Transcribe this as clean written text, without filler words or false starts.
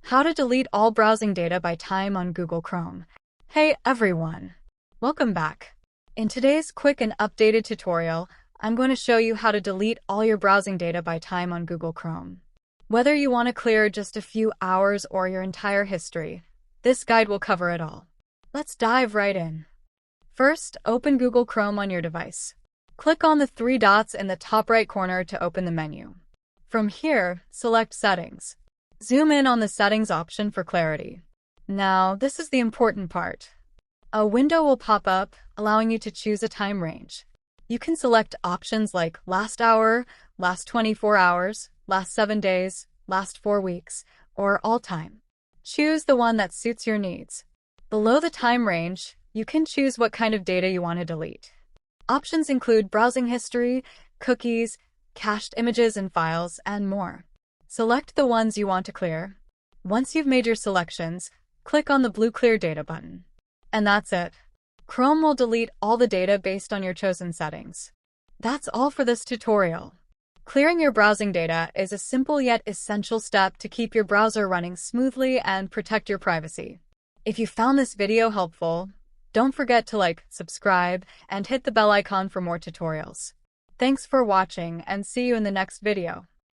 How to delete all browsing data by time on Google Chrome. Hey everyone! Welcome back. In today's quick and updated tutorial, I'm going to show you how to delete all your browsing data by time on Google Chrome. Whether you want to clear just a few hours or your entire history, this guide will cover it all. Let's dive right in. First, open Google Chrome on your device. Click on the three dots in the top right corner to open the menu. From here, select Settings. Zoom in on the Settings option for clarity. Now, this is the important part. A window will pop up, allowing you to choose a time range. You can select options like Last Hour, Last 24 Hours, Last 7 Days, Last 4 Weeks, or All Time. Choose the one that suits your needs. Below the time range, you can choose what kind of data you want to delete. Options include browsing history, cookies, cached images and files, and more. Select the ones you want to clear. Once you've made your selections, click on the blue Clear Data button. And that's it. Chrome will delete all the data based on your chosen settings. That's all for this tutorial. Clearing your browsing data is a simple yet essential step to keep your browser running smoothly and protect your privacy. If you found this video helpful, don't forget to like, subscribe, and hit the bell icon for more tutorials. Thanks for watching and see you in the next video.